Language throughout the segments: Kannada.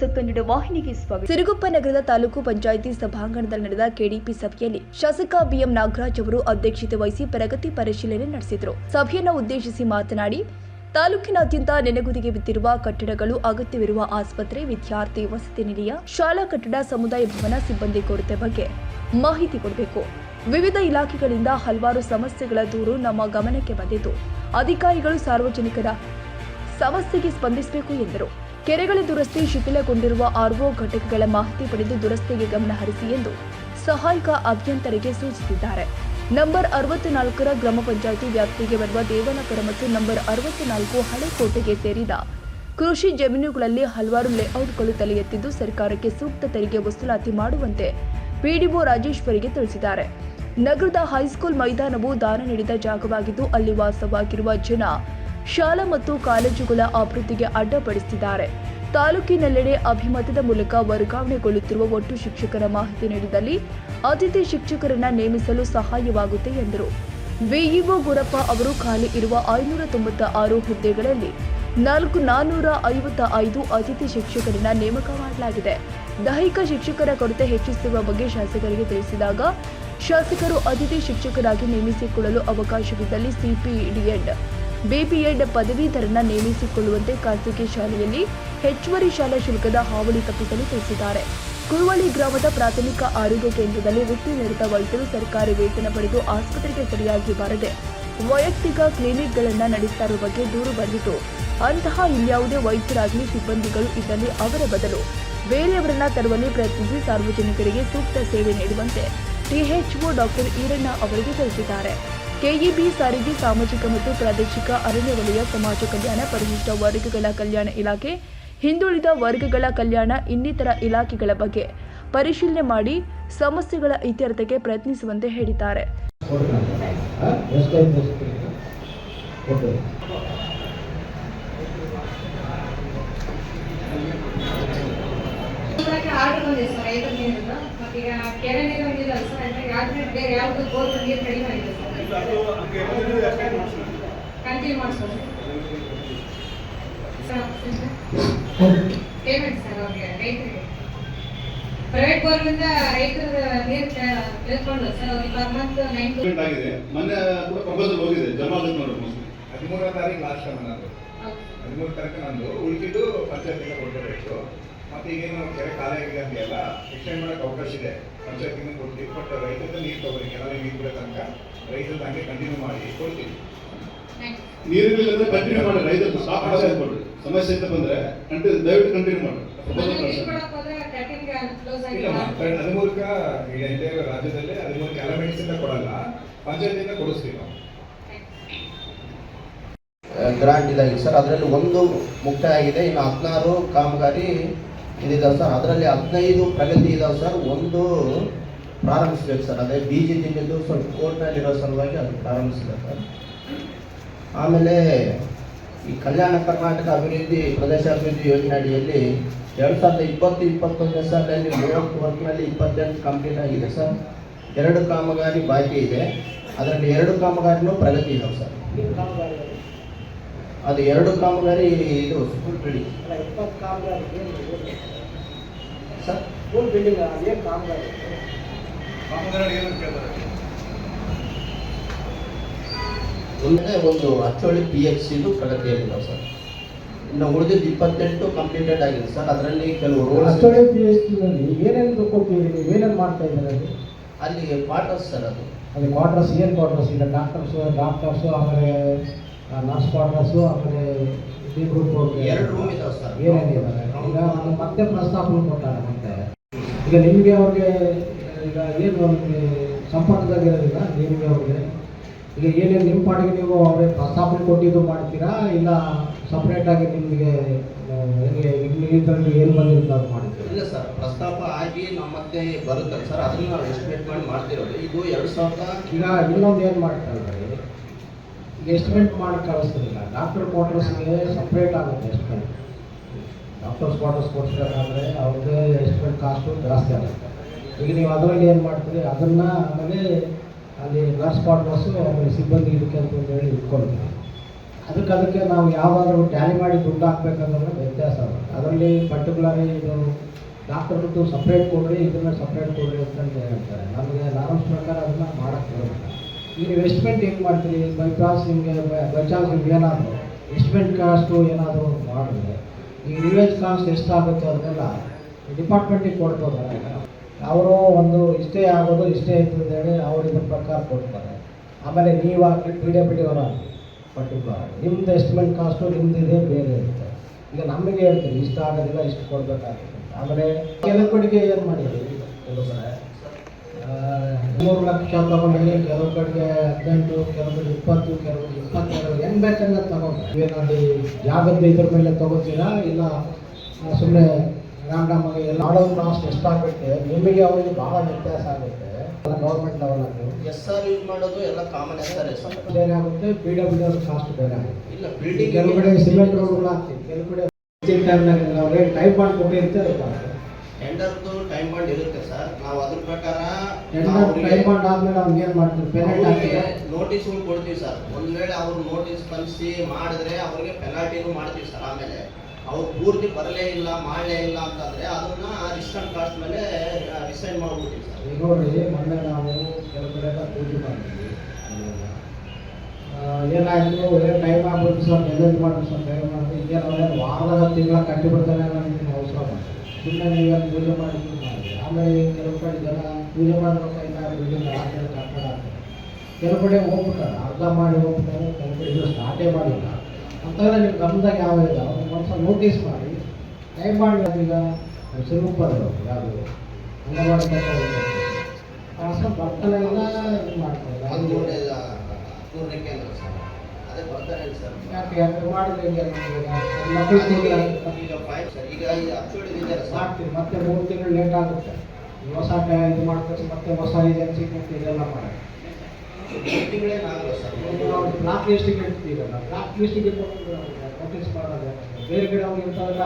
ನ್ಯೂಸ್ ಕನ್ನಡ ವಾಹಿನಿಗೆ ಸ್ವಾಗತ. ಸಿರುಗುಪ್ಪ ನಗರದ ತಾಲೂಕು ಪಂಚಾಯಿತಿ ಸಭಾಂಗಣದಲ್ಲಿ ನಡೆದ ಕೆಡಿಪಿ ಸಭೆಯಲ್ಲಿ ಶಾಸಕ ಬಿಎಂ ನಾಗರಾಜ್ ಅವರು ಅಧ್ಯಕ್ಷತೆ ವಹಿಸಿ ಪ್ರಗತಿ ಪರಿಶೀಲನೆ ನಡೆಸಿದರು. ಸಭೆಯನ್ನು ಉದ್ದೇಶಿಸಿ ಮಾತನಾಡಿ, ತಾಲೂಕಿನಾದ್ಯಂತ ನೆನೆಗುದಿಗೆ ಬಿದ್ದಿರುವ ಕಟ್ಟಡಗಳು, ಅಗತ್ಯವಿರುವ ಆಸ್ಪತ್ರೆ, ವಿದ್ಯಾರ್ಥಿ ವಸತಿ ನಿಲಯ, ಶಾಲಾ ಕಟ್ಟಡ, ಸಮುದಾಯ ಭವನ, ಸಿಬ್ಬಂದಿ ಕೊರತೆ ಬಗ್ಗೆ ಮಾಹಿತಿ ಕೊಡಬೇಕು. ವಿವಿಧ ಇಲಾಖೆಗಳಿಂದ ಹಲವಾರು ಸಮಸ್ಯೆಗಳ ದೂರು ನಮ್ಮ ಗಮನಕ್ಕೆ ಬಂದಿದ್ದು, ಅಧಿಕಾರಿಗಳು ಸಾರ್ವಜನಿಕರ ಸಮಸ್ಯೆಗೆ ಸ್ಪಂದಿಸಬೇಕು ಎಂದರು. ಕೆರೆಗಳ ದುರಸ್ತಿ, ಶಿಥಿಲಗೊಂಡಿರುವ ಆರ್ಒ ಘಟಕಗಳ ಮಾಹಿತಿ ಪಡೆದು ದುರಸ್ತಿಗೆ ಗಮನ ಹರಿಸಿ ಎಂದು ಸಹಾಯಕ ಅಭಿಯಂತರಿಗೆ ಸೂಚಿಸಿದ್ದಾರೆ. ನಂಬರ್ 64ರ ಗ್ರಾಮ ಪಂಚಾಯಿತಿ ವ್ಯಾಪ್ತಿಗೆ ಬರುವ ದೇವನಪುರ ಮತ್ತು ನಂಬರ್ 64 ಹಳೆಕೋಟೆಗೆ ಸೇರಿದ ಕೃಷಿ ಜಮೀನುಗಳಲ್ಲಿ ಹಲವಾರು ಲೇಔಟ್ಗಳು ತಲೆ ಎತ್ತಿದ್ದು, ಸರ್ಕಾರಕ್ಕೆ ಸೂಕ್ತ ತೆರಿಗೆ ವಸೂಲಾತಿ ಮಾಡುವಂತೆ ಪಿಡಿಒ ರಾಜೇಶ್ವರಿಗೆ ತಿಳಿಸಿದ್ದಾರೆ. ನಗರದ ಹೈಸ್ಕೂಲ್ ಮೈದಾನವು ದಾನ ನೀಡಿದ ಜಾಗವಾಗಿದ್ದು, ಅಲ್ಲಿ ವಾಸವಾಗಿರುವ ಜನ ಶಾಲಾ ಮತ್ತು ಕಾಲೇಜುಗಳ ಅಭಿವೃದ್ಧಿಗೆ ಅಡ್ಡಿಪಡಿಸುತ್ತಿದ್ದಾರೆ. ತಾಲೂಕಿನೆಲ್ಲೆಡೆ ಅಭಿಮತದ ಮೂಲಕ ವರ್ಗಾವಣೆಗೊಳ್ಳುತ್ತಿರುವ ಒಟ್ಟು ಶಿಕ್ಷಕರ ಮಾಹಿತಿ ನೀಡಿದಲ್ಲಿ ಅತಿಥಿ ಶಿಕ್ಷಕರನ್ನ ನೇಮಿಸಲು ಸಹಾಯವಾಗುತ್ತೆ ಎಂದರು. ಬಿಇಒ ಗುರಪ್ಪ ಅವರು ಖಾಲಿ ಇರುವ 596 ಹುದ್ದೆಗಳಲ್ಲಿ 455 ಅತಿಥಿ ಶಿಕ್ಷಕರನ್ನ ನೇಮಕ ಮಾಡಲಾಗಿದೆ. ದೈಹಿಕ ಶಿಕ್ಷಕರ ಕೊರತೆ ಹೆಚ್ಚಿಸಿರುವ ಬಗ್ಗೆ ಶಾಸಕರಿಗೆ ತಿಳಿಸಿದಾಗ, ಶಾಸಕರು ಅತಿಥಿ ಶಿಕ್ಷಕರಾಗಿ ನೇಮಿಸಿಕೊಳ್ಳಲು ಅವಕಾಶವಿದ್ದಲ್ಲಿ ಸಿಪಿಡಿಎಡ್, ಬಿಪಿಎಡ್ ಪದವೀಧರನ್ನ ನೇಮಿಸಿಕೊಳ್ಳುವಂತೆ ಖಾಸಗಿ ಶಾಲೆಯಲ್ಲಿ ಹೆಚ್ಚುವರಿ ಶಾಲಾ ಶುಲ್ಕದ ಹಾವಳಿ ತಪ್ಪಿಸಲು ತಿಳಿಸಿದ್ದಾರೆ. ಕುರುವಳ್ಳಿ ಗ್ರಾಮದ ಪ್ರಾಥಮಿಕ ಆರೋಗ್ಯ ಕೇಂದ್ರದಲ್ಲಿ ವೃತ್ತಿ ನಿರತ ವೈದ್ಯರು ಸರ್ಕಾರಿ ವೇತನ ಪಡೆದು ಆಸ್ಪತ್ರೆಗೆ ಸರಿಯಾಗಿ ಬಾರದೆ ವೈಯಕ್ತಿಕ ಕ್ಲಿನಿಕ್ಗಳನ್ನು ನಡೆಸ್ತಾ ಇರುವ ಬಗ್ಗೆ ದೂರು ಬಂದಿತು. ಅಂತಹ ಇನ್ಯಾವುದೇ ವೈದ್ಯರಾಗಲಿ ಸಿಬ್ಬಂದಿಗಳು ಇದ್ದಲ್ಲಿ ಅವರ ಬದಲು ಬೇರೆಯವರನ್ನ ತರುವಲ್ಲಿ ಪ್ರಯತ್ನಿಸಿ ಸಾರ್ವಜನಿಕರಿಗೆ ಸೂಕ್ತ ಸೇವೆ ನೀಡುವಂತೆ ಟಿಎಚ್ಒ ಡಾಕ್ಟರ್ ಈರಣ್ಣ ಅವರಿಗೆ ತಿಳಿಸಿದ್ದಾರೆ. ಕೆಇಬಿ ಸಾರಿಗೆ, ಸಾಮಾಜಿಕ ಮತ್ತು ಪ್ರಾದೇಶಿಕ ಅರಣ್ಯ ವಲಯ, ಸಮಾಜ ಕಲ್ಯಾಣ, ಪರಿಶಿಷ್ಟ ವರ್ಗಗಳ ಕಲ್ಯಾಣ ಇಲಾಖೆ, ಹಿಂದುಳಿದ ವರ್ಗಗಳ ಕಲ್ಯಾಣ ಇನ್ನಿತರ ಇಲಾಖೆಗಳ ಬಗ್ಗೆ ಪರಿಶೀಲನೆ ಮಾಡಿ ಸಮಸ್ಯೆಗಳ ಇತ್ಯರ್ಥಕ್ಕೆ ಪ್ರಯತ್ನಿಸುವಂತೆ ಹೇಳಿದ್ದಾರೆ. ಪ್ರೈವೇಟ್ ಬೋರ್ನಿಂದ ರೈತರ ನೀರು ತಿಳ್ಕೊಂಡು ಸರ್ ಅವ್ರಿಗೆ ಪರ್ ಮಂತ್ 9 ಆಗಿದೆ. ಮೊನ್ನೆ ಕೂಡ ಪ್ರಪೋಸಲ್ ಹೋಗಿದೆ, ಜಮಾ ಆಗುತ್ತೆ ನೋಡಿ. 13ನೇ ತಾರೀಕು ಲಾಸ್ಟ್ ನಂದು 13 ತಾರೀಕು ನಂದು ಉಳಿದಿದ್ದು ಪಂಚಾಯತಿಗೆ ಕೊಡಬೇಕು. ಮತ್ತೆ ಈಗೇನು ಕೆರೆ ಖಾಲಿ ಆಗಿದೆ ಅಂತೆಲ್ಲ ಎಕ್ಸ್ಟೆಂಡ್ ಮಾಡೋಕೆ ಅವಕಾಶ ಇದೆ. ಪಂಚಾಯತಿಗೆ ಕೊಡ್ತೀವಿ, ಬಟ್ ರೈತರಿಂದ ನೀರು ತಗೋರಿ, ಕೆಲವೇ ನೀರು ಬಿಡೋ ತನಕ ರೈತರು ಹಂಗೆ ಕಂಟಿನ್ಯೂ ಮಾಡಿ ಕೊಡ್ತೀವಿ. ನೀರಿಲ್ಲ ಕಂಟಿನ್ಯೂ ಮಾಡಿ, ರೈತರು ಸ್ಟಾಪ್ ಕೊಡ್ರಿ. ಸಮಸ್ಯೆ ಅಂತ ಬಂದ್ರೆ ದಯವಿಟ್ಟು ಕಂಟಿನ್ಯೂ ಮಾಡಿ. 13ಕ ರಾಜ್ಯದಲ್ಲಿ 13 ಎಲಿಮೆಂಟ್ಸ್ ಇಂದ ಕೊಡಲ್ಲ, ಪಂಚಾಯತಿಯಿಂದ ಕೊಡಿಸ್ತೀವಿ ನಾವು. ಗ್ರಾಂಟ್ ಇದಾಗಿದೆ ಸರ್. ಅದರಲ್ಲಿ ಒಂದು ಮುಕ್ತಾಯ ಆಗಿದೆ, ಇನ್ನು 16 ಕಾಮಗಾರಿ ಇದಾವೆ ಸರ್. ಅದರಲ್ಲಿ 15 ಪ್ರಗತಿ ಇದಾವೆ ಸರ್. ಒಂದು ಪ್ರಾರಂಭಿಸ್ಬೇಕು ಸರ್, ಅದೇ BG ಜಿಲ್ಲೆದು ಸ್ವಲ್ಪ ಕೋರ್ಟ್ನಲ್ಲಿರೋ ಸಲುವಾಗಿ ಅದು ಪ್ರಾರಂಭಿಸಿದೆ ಸರ್. ಆಮೇಲೆ ಈ ಕಲ್ಯಾಣ ಕರ್ನಾಟಕ ಅಭಿವೃದ್ಧಿ ಪ್ರದೇಶಾಭಿವೃದ್ಧಿ ಯೋಜನೆ ಅಡಿಯಲ್ಲಿ 2020-21 ಸಾಲಿನಲ್ಲಿ 30 ವರ್ಕ್ನಲ್ಲಿ 28 ಕಂಪ್ಲೀಟ್ ಆಗಿದೆ ಸರ್. 2 ಕಾಮಗಾರಿ ಬಾಕಿ ಇದೆ. ಅದರಲ್ಲಿ 2 ಕಾಮಗಾರಿನೂ ಪ್ರಗತಿ ಇದಾವೆ ಸರ್. ಅದು 2 ಕಾಮಗಾರಿ ಇದು school building sir. School building ಅದೇ ಕಾಮಗಾರಿ ಒಂದು ಹಚ್ಚೋಳಿ PHCದು ಪ್ರಗತಿಯಾಗಿದ್ದಾವೆ ಸರ್. ಇನ್ನು ಉಳಿದಿದ್ದು 28 ಕಂಪ್ಲೀಟೆಡ್ ಆಗಿದೆ ಸರ್. ಅದರಲ್ಲಿ ಕೆಲವು ಹಚ್ಚೋಳಿ PHCನಲ್ಲಿ ಏನೇನು ಕೊಡ್ತೀವಿ, ನೀವು ಏನೇನು ಮಾಡ್ತಾ ಇದ್ದಾರೆ ಅಲ್ಲಿ ಕ್ವಾರ್ಟರ್ಸ್ ಸರ್. ಅದು ಕ್ವಾರ್ಟರ್ಸ್ ಏನು ಕ್ವಾರ್ಟರ್ಸ್ ಇಲ್ಲ, ಡಾಕ್ಟರ್ಸು ಆಮೇಲೆ ನರ್ಸ್ ಕ್ವಾರ್ಟರ್ಸು, ಆಮೇಲೆ ಡಿ ಗ್ರೂಪ್ 2 ರೂಮ್ ಇದಾವೆ ಸರ್. ಏನೇನಿದ್ದಾರೆ ಈಗ ನಾನು ಮತ್ತೆ ಪ್ರಸ್ತಾಪನೆ ಕೊಟ್ಟಾರೆ. ಮತ್ತೆ ಈಗ ನಿಮಗೆ ಅವ್ರಿಗೆ ಈಗ ಏನು ಅವ್ರಿಗೆ ಸಂಪರ್ಕದಾಗಿರೋದಿಲ್ಲ, ನಿಮಗೆ ಅವ್ರಿಗೆ ಈಗ ಏನೇನು ನಿಮ್ಮ ಪಾಟಿಗೆ ನೀವು ಅವ್ರಿಗೆ ಪ್ರಸ್ತಾಪನೆ ಕೊಟ್ಟಿದ್ದು ಮಾಡ್ತೀರಾ, ಇಲ್ಲ ಸಪ್ರೇಟಾಗಿ ನಿಮಗೆ ಇದರಲ್ಲಿ ಏನು ಬಂದಿರುತ್ತೆ ಅದು ಮಾಡ್ತೀರಾ? ಇಲ್ಲ ಸರ್, ಪ್ರಸ್ತಾಪ ಆಗಿ ನಮ್ಮ ಮತ್ತೆ ಬರುತ್ತೆ ಸರ್. ಅದನ್ನು ನಾವು ಎಸ್ಟಿಮೇಟ್ ಮಾಡಿ ಮಾಡ್ತಿರೋದು. ಇದು 2000 ಈಗ ಇನ್ನೊಂದು ಏನು ಮಾಡ್ತಾ ಇದ್ದಾರೆ, ಈಗ ಎಸ್ಟಿಮೇಟ್ ಮಾಡಿ ಕಳಿಸ್ತಿಲ್ಲ. ಡಾಕ್ಟರ್ ಕ್ವಾರ್ಟರ್ಸ್ಗೆ ಸಪ್ರೇಟ್ ಆಗುತ್ತೆ ಎಸ್ಟಿಮೇಟ್. ಡಾಕ್ಟರ್ಸ್ ಕ್ವಾರ್ಟರ್ಸ್ ಕೊಡ್ಸ್ಬೇಕಾದ್ರೆ ಅವ್ರಿಗೆ ಎಸ್ಟಿಮೇಟ್ ಕಾಸ್ಟು ಜಾಸ್ತಿ ಆಗುತ್ತೆ. ಈಗ ನೀವು ಅದರಲ್ಲಿ ಏನು ಮಾಡ್ತೀರಿ, ಅದನ್ನು ಆಮೇಲೆ ಅಲ್ಲಿ ನರ್ಸ್ ಕ್ವಾರ್ಟರ್ಸು ಆಮೇಲೆ ಸಿಬ್ಬಂದಿ ಇದಕ್ಕೆ ಅಂತ ಹೇಳಿ ಇಟ್ಕೊಳ್ತೀವಿ. ಅದಕ್ಕೆ ನಾವು ಯಾವಾಗಲೂ ಟ್ಯಾಲಿ ಮಾಡಿ ದುಡ್ಡು ಹಾಕ್ಬೇಕಂದ್ರೆ ವ್ಯತ್ಯಾಸ ಆಗುತ್ತೆ. ಅದರಲ್ಲಿ ಪರ್ಟಿಕ್ಯುಲರ್ ಇದು ಡಾಕ್ಟರ್ದು ಸಪ್ರೇಟ್ ಕೊಡ್ರಿ, ಇದನ್ನು ಸಪ್ರೇಟ್ ಕೊಡ್ರಿ ಅಂತ ಹೇಳ್ತಾರೆ. ನಮಗೆ ನಾರ್ಮ್ಸ್ ಪ್ರಕಾರ ಅದನ್ನು ಮಾಡೋಕ್ಕೆ ಬರೋಲ್ಲ. ಈಗ ನೀವು ಎಸ್ಟಿಮೇಟ್ ಏನು ಮಾಡ್ತೀರಿ? ಬೈ ಚಾನ್ಸ್ ನಿಮಗೆ ಏನಾದರೂ ಎಸ್ಟಿಮೇಟ್ ಕಾಸ್ಟು ಏನಾದರೂ ಮಾಡಿದ್ರೆ ಈಗ ರಿವೇಜ್ ಕಾಸ್ಟ್ ಎಷ್ಟಾಗುತ್ತೋ ಅದನ್ನೆಲ್ಲ ಡಿಪಾರ್ಟ್ಮೆಂಟಿಗೆ ಕೊಡ್ಬೋದಲ್ಲ. ಅವರು ಒಂದು ಇಷ್ಟೇ ಆಗೋದು ಇಷ್ಟೇ ಇರ್ತದೆ ಹೇಳಿ ಅವ್ರು ಇದ್ರ ಪ್ರಕಾರ ಕೊಡ್ತಾರೆ. ಆಮೇಲೆ ನೀವು ಹಾಕಿ ಪಿ ಡಬ್ಲ್ಯೂ ಅವರು ಹಾಕಿ ಪರ್ಟಿಕ್ಯುಲರ್ ನಿಮ್ಮದು ಎಸ್ಟಿಮೇಟ್ ಕಾಸ್ಟು ನಿಮ್ಮದು ಇದೆ ಬೇರೆ ಇರುತ್ತೆ. ಈಗ ನಮಗೆ ಹೇಳ್ತೀರಿ ಇಷ್ಟ ಆಗೋದಿಲ್ಲ ಇಷ್ಟು ಕೊಡಬೇಕಾಗುತ್ತೆ. ಆಮೇಲೆ ಕೆಲವು ಕಡೆಗೆ ಏನು ಮಾಡಿದ್ರಿ, ಕೆಲವು ಕಡೆ 3 ಲಕ್ಷ ತೊಗೊಂಡ್ರಿ, ಕೆಲವು ಕಡೆಗೆ 18, ಕೆಲವು ಕಡೆ 20, ಕೆಲವು 22 ಹೆಂಗೆ ಬೇಕಂದ್ರೆ ತೊಗೊಂಡ್ರೆ ಏನಾದ್ರು ಜಾಗದ ಇದ್ರ ಮೇಲೆ ತೊಗೋತೀರಾ ಇಲ್ಲ ಸುಮ್ಮನೆ ರ್ಯಾಂಡಮ್ ಆಗಿ ಎಲ್ಲ ಮಾಡೋ ಕಾಸ್ಟ್ ಎಷ್ಟಾಗುತ್ತೆ ನಿಮಗೆ ಅವರಿಗೆ ಭಾಳ ವ್ಯತ್ಯಾಸ ಆಗುತ್ತೆ. ಗೌರ್ಮೆಂಟ್ ಲೆವೆಲಲ್ಲಿ SR ಯೂಸ್ ಮಾಡೋದು ಎಲ್ಲ ಕಾಮನ್ SR ಬೇರೆ ಆಗುತ್ತೆ, ಪಿ ಡಬ್ಲ್ಯೂ ಕಾಸ್ಟ್ ಬೇರೆ ಆಗುತ್ತೆ. ಇಲ್ಲ ಬಿಲ್ಡಿಂಗ್ ಕೆಲವು ಕಡೆ ಸಿಮೆಂಟ್ ರೋಡ್ಗಳು ಹಾಕ್ತೀವಿ, ಕೆಲವು ಕಡೆ ಟೈಮ್ನಾಗ ನಾವು ರೇಟ್ ಟೈಪ್ ಮಾಡಿ ಕೊಟ್ಟಿರ್ತೀವಿ. ಟೆಂಡರ್ದು ಟೈಮ್ ಬಾಂಡ್ ಇರುತ್ತೆ ಸರ್. ನಾವು ಅದ್ರ ಪ್ರಕಾರ ಟೈಪ್ ಮಾಡಿ ಆದ್ಮೇಲೆ ಅವ್ರಿಗೆ ಏನು ಮಾಡ್ತೀವಿ, ಪೆನಾಲ್ಟಿ ಹಾಕ್ತೀವಿ, ನೋಟಿಸ್ಗಳು ಕೊಡ್ತೀವಿ ಸರ್. ಒಂದು ವೇಳೆ ಅವರು ನೋಟಿಸ್ ಸ್ಪಂದಿಸಿ ಮಾಡಿದ್ರೆ ಅವ್ರಿಗೆ ಪೆನಾಲ್ಟಿನೂ ಮಾಡ್ತೀವಿ ಸರ್. ಆಮೇಲೆ ಅವ್ರು ಪೂರ್ತಿ ಬರಲೇ ಇಲ್ಲ ಮಾಡಲೇ ಇಲ್ಲ ಅಂತಂದರೆ ಅದನ್ನ ರಿಸ್ಟರ್ನ್ ಕಾಸ್ಟ್ ಮೇಲೆ ರಿಸೈನ್ ಮಾಡ್ಬಿಡ್ತೀವಿ ಸರ್. ಈಗ ನೋಡ್ರಿ, ಮೊನ್ನೆ ನಾವು ಕೆಲವು ಕಡೆ ಪೂಜೆ ಮಾಡಿದ್ವಿ. ಏನಾಯಿತು, ಟೈಮ್ ಆಗ್ಬಿಟ್ಟು ಸರ್, ಮೆಸೇಜ್ ಮಾಡಿ ಸರ್, ಟೈಮ್ ಮಾಡಿ ಈಗೇನು ವಾರದಾಗ ತಿಂಗಳ ಕಟ್ಟಿ ಬಿಡ್ತಾನೆ ಅನ್ನೋದಕ್ಕೆ ಅವಸರ ಮಾಡಿ ಸುಮ್ಮನೆ ನೀವೇನು ಪೂಜೆ ಮಾಡಿ ಮಾಡಿದ್ವಿ. ಆಮೇಲೆ ಕೆಲವು ಕಡೆ ಜನ ಪೂಜೆ ಮಾಡಬೇಕಾಗಿಲ್ಲ, ಬಿಲ್ಡಿಂಗ್ ಆಗ್ತದೆ, ಕಟ್ಟಡ ಆಗ್ತದೆ. ಕೆಲವು ಕಡೆ ಹೋಗ್ಬಿಟ್ಟಾರೆ, ಅರ್ಧ ಮಾಡಿ ಹೋಗ್ಬಿಟ್ಟಾರೆ, ಕೆಲವು ಕಡೆ ಇದು ಸ್ಟಾರ್ಟೇ ಮಾಡಿಲ್ಲ ಅಂತಂದರೆ ನಿಮ್ಮ ಗಮನದಾಗ ಯಾವ ಇಲ್ಲ ಅವ್ರಿಗೆ ಒಂದು ಸ್ವಲ್ಪ ನೋಟಿಸ್ ಮಾಡಿ ಟೈಮ್ ಮಾಡಿ. ಈಗ ಸಿರುಪರು ಯಾವುದು ಅಂಗನವಾಡಿ ಸ್ವಲ್ಪ ಬರ್ತಾನೆ ಇಲ್ಲ ಇದು ಮಾಡ್ತಾರೆ. ಪೂರ್ಣಕ್ಕೆ ಅಂದ್ರೆ ಸರ್ ಅದೇ ಬರ್ತಾರೆ ಸರ್. ಯಾಕೆ ಮಾಡಿದ್ರೆ ಮಕ್ಕಳು ಈಗ ಫೈನ್ ಸರ್, ಈಗ ಅಪ್ಡೇಟ್ ಸರ್ ಮಾಡ್ತೀವಿ, ಮತ್ತೆ 3 ತಿಂಗಳು ಲೇಟ್ ಆಗುತ್ತೆ. ಹೊಸ ಇದು ಮಾಡ್ತಾರೆ, ಮತ್ತೆ ಹೊಸ ಏಜೆನ್ಸಿ ಮತ್ತು ಇದೆಲ್ಲ ಮಾಡಿ 3 ತಿಂಗಳೇನಾಗಲ್ಲ ಸರ್. ಬ್ಲಾಕ್ ಲಿಸ್ಟಿಗೆ ಇಡ್ತೀವಲ್ಲ, ಬ್ಲಾಕ್ ಲಿಸ್ಟಿಗೆ ನೋಟಿಸ್ ಮಾಡೋದು ಬೇರೆ ಕಡೆ ಅವ್ರು ಇರ್ತಾವಲ್ಲ,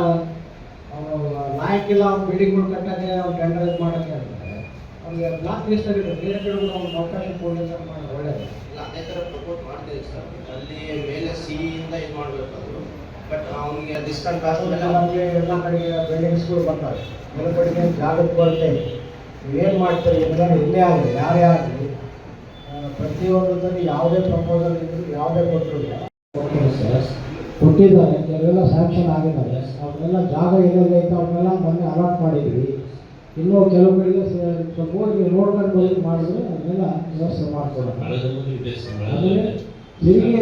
ಅವನು ಲಾಯಕ್ಕಿಲ್ಲ, ಅವ್ನು ಬಿಲ್ಡಿಂಗ್ಗಳು ಕಟ್ಟೋಕ್ಕೆ ಅವ್ನು ಟೆಂಡರ್ ಇದು ಮಾಡೋಕ್ಕೆ ಅಂತಾರೆ. ಅವ್ನಿಗೆ ಬ್ಲಾಕ್ ಲಿಸ್ಟಲ್ಲಿ ಬೇರೆ ಕಡೆ ಅವ್ನಿಗೆ ಅವಕಾಶ ಕೊಡಲಿಲ್ಲ ಮಾಡೋದು ಒಳ್ಳೆಯದು. ಇಲ್ಲ ಅದೇ ಥರ ಪ್ರಪೋಸ್ ಮಾಡ್ತೀವಿ ಸರ್. ಅಲ್ಲಿ ಮೇಲೆ ಸಿಯಿಂದ ಇದು ಮಾಡಬೇಕು ಅದು. ಬಟ್ ಅವನಿಗೆ ಡಿಸ್ಕೌಂಟ್ ಕಾಸ್ಟ್ ನಮಗೆ ಎಲ್ಲ ಕಡೆಗೆ ಬಿಲ್ಡಿಂಗ್ಸ್ಗಳು ಬರ್ತಾವೆ, ಕೆಲವು ಕಡೆಗೆ ಜಾಗದ ಕೊರತೆ ಇದೆ. ನೀವೇನು ಮಾಡ್ತೀರಿ ಎಂದರೆ ಇಲ್ಲೇ ಆಗಲಿ ಯಾರೇ ಆಗಲಿ ಪ್ರತಿಯೊಂದರಲ್ಲಿ ಯಾವುದೇ ಪ್ರಪೋಸಲ್ ಇದ್ದರೂ ಯಾವುದೇ ಕೊಟ್ಟಿಲ್ಲ ಕೊಟ್ಟಿದ್ದಾರೆ, ಕೆಲವೆಲ್ಲ ಸ್ಯಾಂಕ್ಷನ್ ಆಗಿದ್ದಾರೆ. ಅವನ್ನೆಲ್ಲ ಜಾಗ ಏನೆಲ್ಲ ಐತೆ ಅವನ್ನೆಲ್ಲ ಮೊನ್ನೆ ಅಲಾಟ್ ಮಾಡಿದ್ವಿ. ಇನ್ನೂ ಕೆಲವು ಕಡೆಗೆ ಸ್ವಲ್ಪ ನೋಡ್ಕೊಂಡು ಬಂದು ಮಾಡಿದ್ರೆ ಅದನ್ನೆಲ್ಲ ವ್ಯವಸ್ಥೆ ಮಾಡ್ಕೊಡೋಣ. ಆಮೇಲೆ ತಿರುಗಿ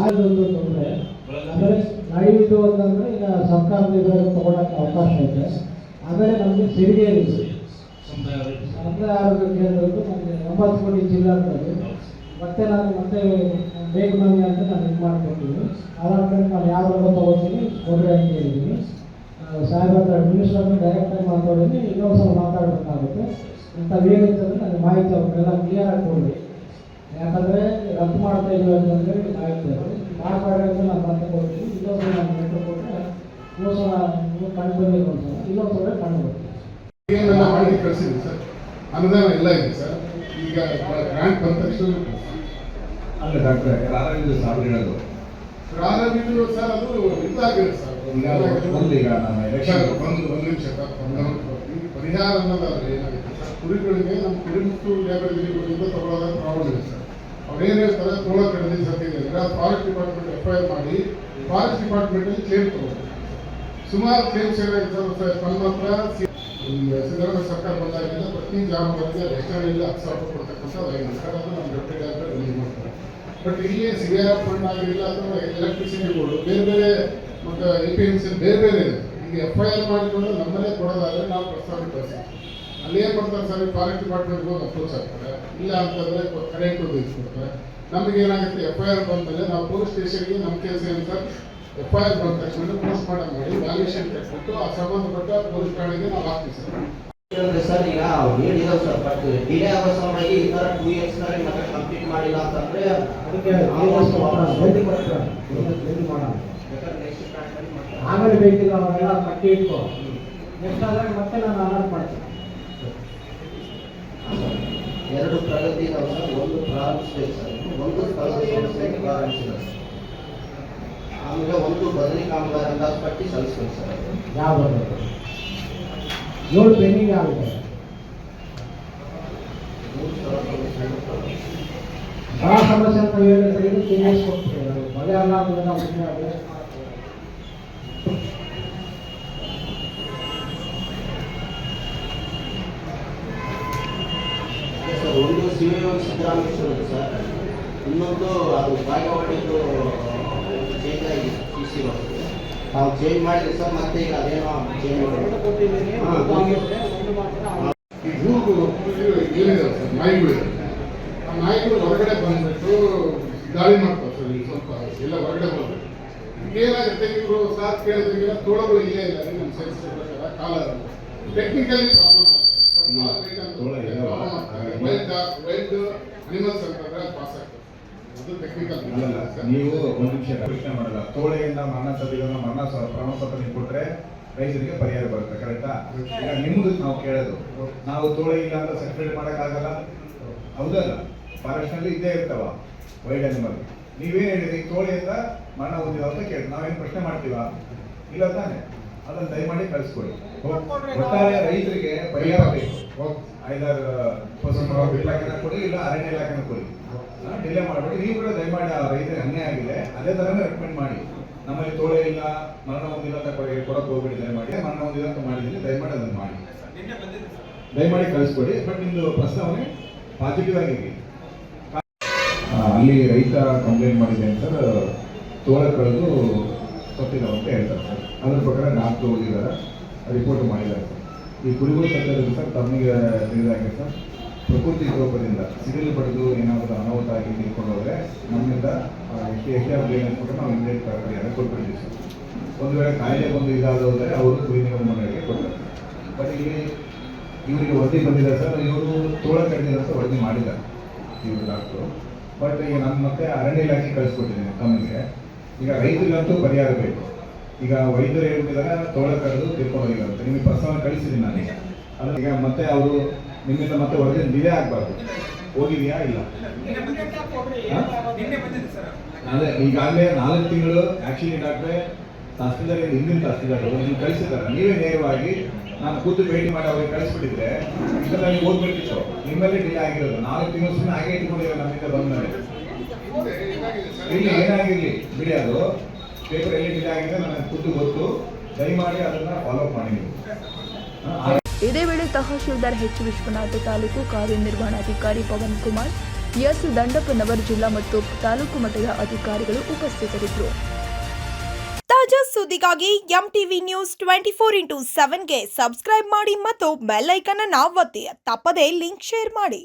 ಅದೊಂದು ತೊಂದರೆ. ಆಮೇಲೆ ನಡೆಯಿತು ಅಂತಂದರೆ ಈಗ ಸರ್ಕಾರದ ಇದರಲ್ಲಿ ತೊಗೊಳಕ್ಕೆ ಅವಕಾಶ ಇದೆ. ಆಮೇಲೆ ನಮಗೆ ತೆರಿಗೆ ಸಮುದಾಯ ಆರೋಗ್ಯ ಕೇಂದ್ರದ್ದು ನಮಗೆ 90 ಕೋಟಿ ಜಿಲ್ಲಾ ಅಂತದ್ದು ಮತ್ತೆ ನಾನು ಮತ್ತೆ ಬೇಗ ನಮಗೆ ಅಂತ ನಾನು ಇದು ಮಾಡಿಕೊಡ್ತೀನಿ. ಅದಾದ್ಮೇಲೆ ನಾನು ಯಾವ್ದು ತೊಗೊಳ್ತೀನಿ ಕೊಡ್ರಿ ಅಂತ ಹೇಳಿದ್ದೀನಿ. ಸಾಹೇಬ್ ಹತ್ರ ಮಿನಿಸ್ಟರ್ ಡೈರೆಕ್ಟಾಗಿ ಮಾತಾಡಿದ್ದೀನಿ. ಇನ್ನೊಂದು ಸಲ ಮಾತಾಡಬೇಕಾಗುತ್ತೆ. ಇಂಥವೇನಿರ್ತದೆ ನನಗೆ ಮಾಹಿತಿ ಅವ್ರನ್ನೆಲ್ಲ ಕ್ಲಿಯರಾಗಿ ಕೊಡಲಿ. ಯಾಕಂದರೆ ರದ್ದು ಮಾಡ್ತಾ ಇದ್ದೀವಿ ಅಂತಂದರೆ ಮಾಹಿತಿ ಮಾಡ್ತಾರೆ ಅಂತ ನಾನು ಮತ್ತೆ ಕೊಡ್ತೀನಿ. ಇನ್ನೊಂದು ನಾನು ಲೆಟರ್ ಕೊಟ್ಟರೆ ಇನ್ನೊಂದು ಸಲ ನೀವು ಕಂಡು ಬಂದಿರೋ ಇನ್ನೊಂದು ಸಲ ಕಂಡು ಬರ್ತೀನಿ. ಏನೆಲ್ಲ ಮಾಡಿ ಕಳಿಸಿದ್ವಿ ಸರ್, ಅನುದಾನ ಎಲ್ಲ ಇದೆ ಸರ್. ಈಗ ಗ್ರಾಂಟ್ ಬಂದ ತಕ್ಷಣ ಅಲ್ಲ ಡಾಕ್ಟರ್ ರಾಘವೇಂದ್ರ ಸಾಹೇಬ್ ಹೇಳೋದು ಪ್ರಾರಂಭಿಕ ಸರ್ ಅದು ಇದಾಗಿದೆ ಸರ್. ಈಗ ನಮ್ಮ ಎಲೆಕ್ಷನ್ ಒಂದು ನಿಮಿಷ ಸರ್, ಈ ಪರಿಹಾರ ಅನ್ನೋದಾದ್ರೆ ಏನಾಗುತ್ತೆ ಸರ್, ಕುರಿಗಳಿಗೆ ನಮ್ಮ ಕುರಿಮುಕ್ತು ಲೇಬರ್ಗಳಿಂದ ತಗೊಳ್ಳೋದ ಪ್ರಾಬ್ಲಮ್ ಇದೆ ಸರ್. ಅವ್ರೇನು ಹೇಳ್ತಾರೆ, ತೋಳ ಕಡಿಮೆ ಸತ್ತಿದೆ ಫಾರೆಸ್ಟ್ ಡಿಪಾರ್ಟ್ಮೆಂಟ್ FIR ಮಾಡಿ ಫಾರೆಸ್ಟ್ ಡಿಪಾರ್ಟ್ಮೆಂಟಲ್ಲಿ ಕ್ಲೇಮ್ ತಗೋಬೇಕು. ಸುಮಾರು ಕ್ಲೇಮ್ಸ್ ಏನಾಗಿದೆ ಸರ್. ನಮ್ಮ ಹತ್ರ ಸಿದ್ದರಾಮಯ್ಯ ಸರ್ಕಾರ ಬಂದಾಗಿಂದ ಪ್ರತಿ ಗ್ರಾಮಗಳಿಗೆ ರೆಸ್ಟೋರೆಂಟ್ 10,000 ರೂಪಾಯಿ ಕೊಡ್ತಕ್ಕಂಥದ್ದಾಗಿದೆ ಸರ್. ಅದು ನಮ್ಮ ಡೆಪ್ಟಿ ಡೈರೆಕ್ಟರ್ ರಿಲೀಸ್ ಮಾಡ್ತಾರೆ. ಬಟ್ ಇಲ್ಲಿ CIR ಫಂಡ್ ಆಗಿರಲಿಲ್ಲ ಅಥವಾ ಎಲೆಕ್ಟ್ರಿಸಿಟಿ ಬೋರ್ಡು ಬೇರೆ ಬೇರೆ ಮತ್ತು APMC ಬೇರೆ ಬೇರೆ ಇದೆ. ಈಗ FIR ಮಾಡಿಕೊಂಡು ನಮ್ಮಲ್ಲೇ ಕೊಡೋದಾದರೆ ನಾವು ಪ್ರಸ್ತಾವ ಕಳಿಸ್ತೀವಿ. ಅಲ್ಲಿ ಏನು ಮಾಡ್ತಾರೆ ಸರ್, ಫಾರೆಸ್ಟ್ ಡಿಪಾರ್ಟ್ಮೆಂಟ್ಗೆ ಹೋಗಿ ಅಪ್ರೋಚ್ ಆಗ್ತಾರೆ. ಇಲ್ಲ ಅಂತಂದರೆ ಕರೆಂಟ್ ಒದಗಿಸ್ಕೊಡ್ತಾರೆ. ನಮಗೆ ಏನಾಗುತ್ತೆ, FIR ಬಂದಮೇಲೆ ನಾವು ಪೊಲೀಸ್ ಸ್ಟೇಷನ್ಗೆ ನಮ್ಮ ಕೆಲಸ ಏನು ಸರ್, FIR ಬಂದ ತಕ್ಷಣ ಪೋಸ್ಟ್ ಮಾರ್ಟಮ್ ಮಾಡಿ ವ್ಯಾಲ್ಯೂಷನ್ ಕಟ್ಬಿಟ್ಟು ಆ ಸಂಬಂಧಪಟ್ಟ ಪೊಲೀಸ್ ಠಾಣೆಗೆ ನಾವು ಹಾಕ್ತೀವಿ ಸರ್. ಸರ್ ಈಗ ಹೇಳಿದಾವೆ ಸರ್, ಬಟ್ ಡಿಲೇ ಆಗೋ ಸಲುವಾಗಿ ಈ ಥರ 2 years ಮತ್ತೆ ಕಂಪ್ಲೀಟ್ ಮಾಡಿಲ್ಲ ಅಂತಂದರೆ ಅದಕ್ಕೆ ಆಮೇಲೆ ಬೇಕಿಲ್ಲ ಅವರೆಲ್ಲ ಪಟ್ಟಿ ಇಟ್ಕೊ. ನೆಕ್ಸ್ಟ್ ಆದಾಗ ಮತ್ತೆ ನಾನು ಅಲಾಟ್ ಮಾಡ್ತೀನಿ. 2 ಪ್ರಗತಿ ಇದಾವೆ ಸರ್, ಒಂದು ಪ್ರಾರಂಭಿಸಬೇಕು ಸರ್. ಒಂದು ಸ್ಥಳದ ಸಮಸ್ಯೆಯನ್ನು ಪ್ರಾರಂಭಿಸಿದೆ ಸರ್. ಆಮೇಲೆ ಒಂದು ಬದಲಿ ಕಾಮಗಾರಿ ಅಂದಾಜು ಪಟ್ಟಿ ಸಲ್ಲಿಸ್ಬೇಕು ಸರ್. ಅದು ಯಾವ 7 ಪೆಂಡಿಂಗ್ ಆಗುತ್ತೆ. ಬಹಳ ಸಮಸ್ಯೆ ಅಂತ ಹೇಳಿ ತೆಗೆದು ಚೇಂಜಸ್ ಕೊಡ್ತಾರೆ. ಮಳೆ ಅಲ್ಲ ಅಂದ್ರೆ ನಾವು ಸರ್ ಒಂದು ಸಿವಿಲ್ ಸಿದ್ದರಾಮೇಶ್ವರ ಸರ್, ಇನ್ನೊಂದು ಅದು ಬಾಗೇವಾಡಿದು ಚೇಂಜ್ ಆಗಿದೆ CC ರೋಡ್. ನಾವು ಚೇಂಜ್ ಮಾಡಿದ್ವಿ ಸರ್, ಮತ್ತೆ ಈಗ ಅದೇನೋ ಚೇಂಜ್ ಈ ಊರು ಏನಿದೆ ಸರ್, ನಾಯಿಗಳಿದೆ. ಆ ನಾಯಿಗಳು ಹೊರಗಡೆ ಬಂದ್ಬಿಟ್ಟು ಗಾಳಿ ಮಾಡ್ತಾರೆ ಸರ್. ಈಗ ಸ್ವಲ್ಪ ಎಲ್ಲ ಹೊರಗಡೆ ಬರ್ಬೇಕು. ಏನಾಗುತ್ತೆ, ಇವರು ಸಾಥ್ ಕೇಳಿದ್ರಿಗೆಲ್ಲ ತೋಳಗಳು ಇಲ್ಲೇ ಇಲ್ಲ. ನಮ್ಮ ಸೈನ್ಸ್ ಪ್ರಕಾರ ಕಾಲ ಟೆಕ್ನಿಕಲಿ ಪ್ರಾಬ್ಲಮ್ ವೈಲ್ಡ್ ಅನಿಮಲ್ಸ್ ಅಂತಂದ್ರೆ ಪಾಸ್ ಆಗ್ತದೆ. ಅದು ಟೆಕ್ನಿಕಲ್ ಅಲ್ಲಲ್ಲ, ನೀವು ಒಂದು ನಿಮಿಷ ಪ್ರಶ್ನೆ ಮಾಡಲ್ಲ. ತೋಳೆಯಿಂದ ಮರಣ ಸತ್ತಿರೋದು ಮರಣ ಪ್ರಮಾಣ ಪತ್ರ ನೀವು ಕೊಟ್ರೆ ರೈತರಿಗೆ ಪರಿಹಾರ ಬರುತ್ತೆ, ಕರೆಕ್ಟಾ? ಈಗ ನಿಮ್ದು ನಾವು ಕೇಳೋದು, ನಾವು ತೋಳೆ ಇಲ್ಲ ಅಂತ ಸರ್ಟಿಫೈಡ್ ಮಾಡೋಕ್ಕಾಗಲ್ಲ, ಹೌದಲ್ಲ? ಫಾರೆಸ್ಟ್ ನಲ್ಲಿ ಇದ್ದೇ ಇರ್ತಾವ ವೈಲ್ಡ್ ಅನಿಮಲ್. ನೀವೇನ್ ಹೇಳಿದ್ರಿ, ತೋಳೆಯಿಂದ ಮರಣ ಹೊಂದಿದ ಅಂತ ಕೇಳಿ ನಾವೇನು ಪ್ರಶ್ನೆ ಮಾಡ್ತೀವ? ಇಲ್ಲ ತಾನೆ? ಅದನ್ನು ದಯಮಾಡಿ ಕಳಿಸ್ಕೊಡಿ. ಒಟ್ಟಾರೆ ರೈತರಿಗೆ ಪರಿಹಾರ ಬೇಕು. ಐದಾರು ಇಲಾಖೆನ ಕೊಡಿ, ಇಲ್ಲ ಅರಣ್ಯ ಇಲಾಖೆನ ಕೊಡಿ. ಡಿಲೇ ಮಾಡಬೇಡಿ. ನೀವು ಕೂಡ ದಯಮಾಡಿ ಆ ರೈತರಿಗೆ ಅನ್ಯಾಯ ಆಗಿದೆ, ಅದೇ ಥರನೇ ರೆಕಮೆಂಡ್ ಮಾಡಿ. ನಮ್ಮಲ್ಲಿ ತೋಳೆ ಇಲ್ಲ, ಮರಣ ಹೊಂದಿಲ್ಲ ಅಂತ ಕೊಡಕ್ಕೆ ಹೋಗ್ಬೇಡಿ. ದಯಮಾಡಿ ಮರಣ ಹೊಂದಿಲ್ಲ ಅಂತ ಮಾಡಿದ್ದೀನಿ, ದಯಮಾಡಿ ಅದನ್ನು ಮಾಡಿ, ದಯಮಾಡಿ ಕಳಿಸ್ಕೊಡಿ. ಬಟ್ ನಿಮ್ಮದು ಪ್ರಸ್ತಾವನೆ ಪಾಸಿಟಿವ್ ಆಗಿದೆ. ಅಲ್ಲಿ ರೈತ ಕಂಪ್ಲೇಂಟ್ ಮಾಡಿದ್ದೇನೆ ಸರ್, ತೋಳೆ ಕಳೆದು ಸತ್ತಿದ್ದಾವೆ ಅಂತ ಹೇಳ್ತಾರೆ ಸರ್. ಅದ್ರ ಪ್ರಕಾರ 4 ಹೋಗಿದ್ದಾರೆ, ರಿಪೋರ್ಟ್ ಮಾಡಿದ್ದಾರೆ ಸರ್. ಈ ಕುರಿಗಳು ಸತ್ತಿರೋದು ಸರ್ ತಮಗೆ ತಿಳಿದಾಗಿದೆ ಸರ್. ಪ್ರಕೃತಿ ವಿಕೋಪದಿಂದ ಸಿಡಿಲು ಪಡೆದು ಏನಾದರೂ ಅನಾಹುತ ಆಗಿ ತಿಳ್ಕೊಂಡು ಹೋದರೆ ನಮ್ಮಿಂದ ಎಷ್ಟು ನಾವು ಇಮಿಡಿಯೇಟ್ ಪರಿಹಾರ ಕೊಟ್ಬಿಡ್ತೀವಿ ಸರ್. ಒಂದು ವೇಳೆ ಕಾಯಿಲೆ ಬಂದು ಇದಾದ ಹೋದರೆ ಅವರು ಕುರಿ ನಿಗಮ ಮಂಡಳಿಗೆ ಕೊಡ್ತಾರೆ. ಬಟ್ ಇಲ್ಲಿ ಇವರಿಗೆ ವರದಿ ಬಂದಿದೆ ಸರ್, ಇವರು ತೋಳ ಕಡಿದಿದೆ ಅಂತ ವರದಿ ಮಾಡಿದ್ದಾರೆ ಇವರು ಡಾಕ್ಟ್ರು. ಬಟ್ ಈಗ ನಾನು ಮತ್ತೆ ಅರಣ್ಯ ಇಲಾಖೆ ಕಳಿಸ್ಕೊಟ್ಟಿದ್ದೀನಿ ತಮಗೆ. ಈಗ ರೈತರಿಗಂತೂ ಪರಿಹಾರ ಬೇಕು. ಈಗ ವೈದ್ಯರು ಹೇಳ್ತಿದ್ದಾರೆ ತೋಳ ಕರೆದು ತಿಳ್ಕೊಂಡು ಹೋಗಿದ್ದಾರೆ ಅಂತ. ನಿಮಗೆ ಪ್ರಸ್ತಾವನೆ ಕಳಿಸಿದ್ದೀನಿ ನಾನೀಗ. ಅದ್ರ ಈಗ ಮತ್ತೆ ಅವರು ನಿಮ್ಮಿಂದ ಮತ್ತೆ ವರದಿ ಡಿಲೇ ಆಗಬಾರ್ದು. ಹೋಗಿದೆಯಾ ಇಲ್ಲ? ಅದೇ ಈಗಾಗಲೇ 4 ತಿಂಗಳು ಆ್ಯಕ್ಚುಲಿ ಡಾಕ್ಟ್ರೆ ತಹಸೀಲ್ದಾರ್ ಹಿಂದಿನ ತಹಸೀಲ್ದಾರ್ ನೀವು ಕಳಿಸಿದ್ದಾರೆ. ನೀವೇ ನೇರವಾಗಿ ನಾನು ಕೂತು ಭೇಟಿ ಮಾಡಿ ಅವ್ರಿಗೆ ಕಳಿಸ್ಬಿಟ್ಟಿದ್ರೆ ಈಗ ನನಗೆ ಓದ್ಬಿಟ್ಟಿತ್ತು. ನಿಮ್ಮಲ್ಲೇ ಡಿಲೇ ಆಗಿರೋದು 4 ತಿಂಗಳು ಸುಮ್ಮನೆ ಹಾಗೆ ಇಟ್ಕೊಂಡಿರೋ ನಮ್ಮಿಂದ ಬಂದ್ಮೇಲೆ. ಇಲ್ಲಿ ಏನಾಗಿರಲಿ ಬಿಡಿ, ಅದು ಪೇಪರ್ ಎಲ್ಲಿ ಡಿಲೇ ಆಗಿದೆ ನನಗೆ ಕೂತು ಗೊತ್ತು. ದಯಮಾಡಿ ಅದನ್ನು ಫಾಲೋ ಅಪ್ ಮಾಡಿ ನೀವು. ಇದೇ ವೇಳೆ ತಹಶೀಲ್ದಾರ್ H. ವಿಶ್ವನಾಥ್, ತಾಲೂಕು ಕಾರ್ಯನಿರ್ವಹಣಾಧಿಕಾರಿ ಪವನ್ ಕುಮಾರ್, ಎಸ್. ದಂಡಪ್ಪನವರ್, ಜಿಲ್ಲಾ ಮತ್ತು ತಾಲೂಕು ಮಟ್ಟದ ಅಧಿಕಾರಿಗಳು ಉಪಸ್ಥಿತರಿದ್ದರು. ತಾಜಾ ಸುದ್ದಿಗಾಗಿ MTV News 24/7ಗೆ ಸಬ್ಸ್ಕ್ರೈಬ್ ಮಾಡಿ ಮತ್ತು ಬೆಲ್ ಐಕಾನ್ ಅನ್ನು ಒತ್ತಿ. ತಪ್ಪದೇ ಲಿಂಕ್ ಶೇರ್ ಮಾಡಿ.